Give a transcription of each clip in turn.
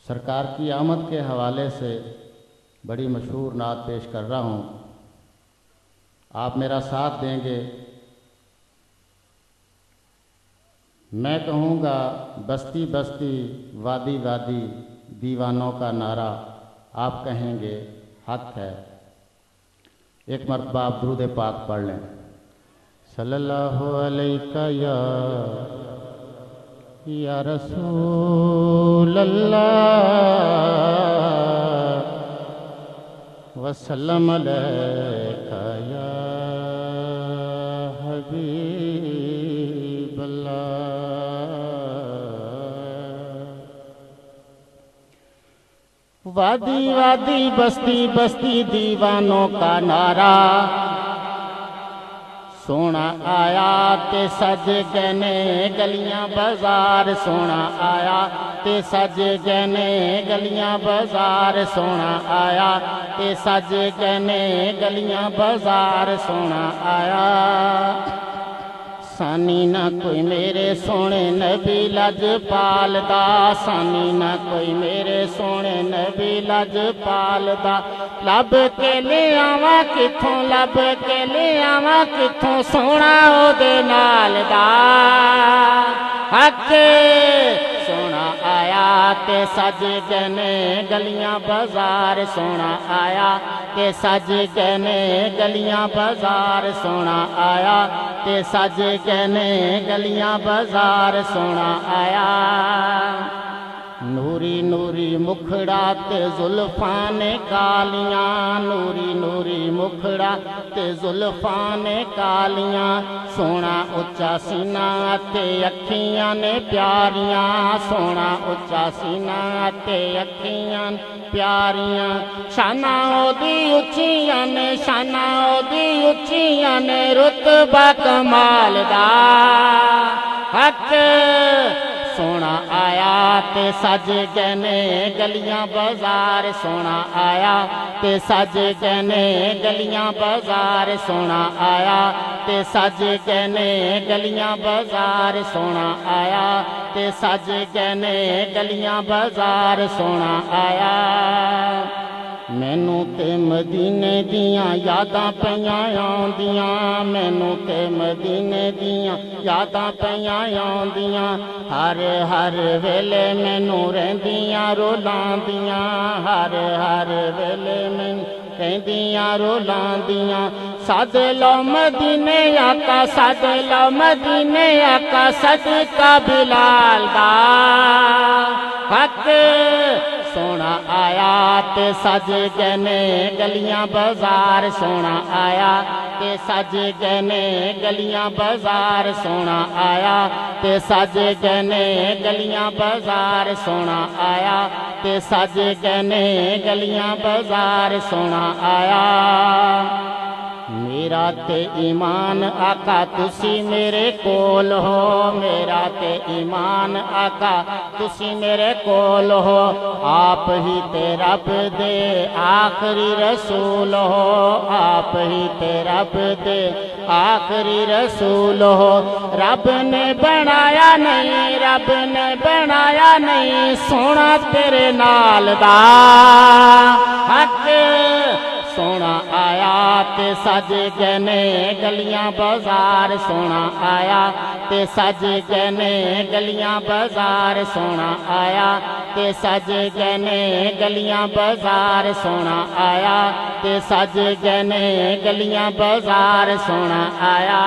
सरकार की आमद के हवाले से बड़ी मशहूर नात पेश कर रहा हूँ। आप मेरा साथ देंगे। मैं कहूँगा बस्ती बस्ती वादी वादी दीवानों का नारा, आप कहेंगे हक है। एक मरतबा आप दुरूद पाक पढ़ लें। सल्लल्लाहु अलैका या रसूल अल्लाह वसल्लम अलैका या हबीब अल्लाह। वादी वादी बस्ती बस्ती दीवानों का नारा, सोना आया ते सज गने गलियां बाजार, सोना आया ते सज गने गलियां बाजार, सोना आया ते सज गने गलियां बाजार, सोना आया। सानी ना कोई मेरे सोने नबी लजपाल दा, सानी ना कोई मेरे सोने नबी लजपाल दा। लब के ले आवा किथों, लब के ले आवा किथों, सोना ओदे नाल दा हक। सोना आया ते सज गने गलियां बाजार, सोना आया ते सज गने गलियां बाजार, सोना आया ते सज गने गलियां बाजार, सोना आया। नूरी नूरी मुखड़ा ते जुल्फां ने कालियां, नूरी नूरी मुखड़ा ते जुल्फां ने कालियां, सोना उच्चा सीना ते अखियां ने प्यारियां, सोना उच्चा सीना ते अखियां प्यारियां। शाना ओदी उच्चियां ने, शाना ओदी उच्चियां ने, रुतबा कमाल दा हक। सोना आया ते सज गने गलियां बाजार, सोना आया ते सज गने गलियां बाजार, सोना आया ते सज गने गलियां बाजार, सोना आया ते सज गने गलियां बाजार, सोना आया। मैनू ते मदीने दियां यादां पईयां आउंदियां, मैनू ते मदीने दियां यादां पईयां आउंदियां, हर हर वेले मैनू रहिंदियां रोलांदियां, हर हर वेले मैनू रहिंदियां रोलांदियां। सद लो मदीने आका, सद लो मदीने आका, सदका बिलाल दा हक। सोना आया ते सज गने गलियां बाजार, सोना आया ते सज गने गलियां बाजार, सोना आया ते सज गने गलियां बाजार, सोना आया ते सज गने गलियां बाजार, सोना आया। मेरा ते ईमान आका तुसी मेरे कोल हो, मेरा ते ईमान आका तुसी मेरे कोल हो, आप ही ते रब दे आखिरी रसूल हो, आप ही ते रब दे आखिरी रसूल हो। रब ने बनाया नहीं, रब ने बनाया नहीं, सोना तेरे नाल दा हक। सोना आया ते सज गने गलियां बाजार, सोना आया ते सज गने गलियां बाजार, सोना आया ते सज गने गलियां बाजार, सोना आया ते सज गने गलियां बाजार, सोना आया।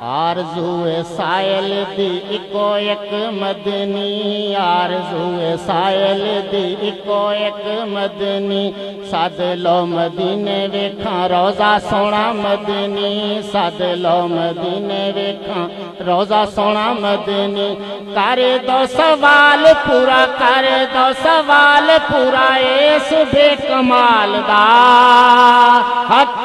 आरज़ूए साइल दी इको एक मदनी, आरज़ूए साइल दी इको एक मदनी, सद लो मदीने वेखां रोज़ा सोना मदनी, सद लो मदीने वेखां रोज़ा सोना मदनी। कर दो सवाल पूरा, कर दो सवाल पूरा, इस बेकमाल दा हक।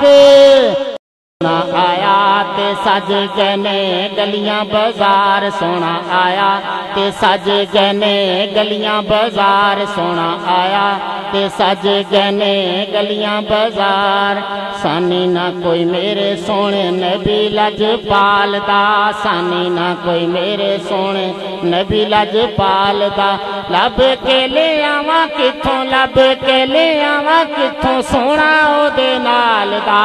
सोना आया ते सज गने गलियां बाजार, सोना आया ते सज गने गलियां बाजार, सोना आया ते सज गने गलियां बाजार। सानी ना कोई मेरे सोने नबी लजपाल दा, सानी ना कोई मेरे सोने नबी लजपाल दा। लब के ले आवां किथों, लब के ले आवां किथों सोना ओदे नाल दा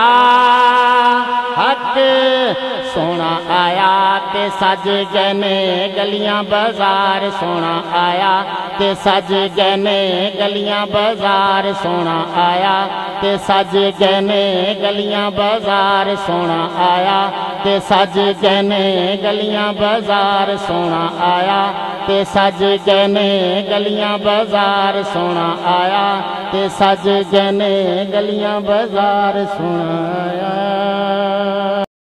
हक। सोना आया ते सज गए ने गलियां बाजार, सोना आया ते सज गए ने गलियां बाजार, सोना आया ते सज गए ने गलियां बाजार, सोना आया ते सज गए ने गलियां बाजार, सोना आया ते सज गए ने गलियां बाजार, सोना आया ते सज गए ने गलियां बाजार, सोना आया।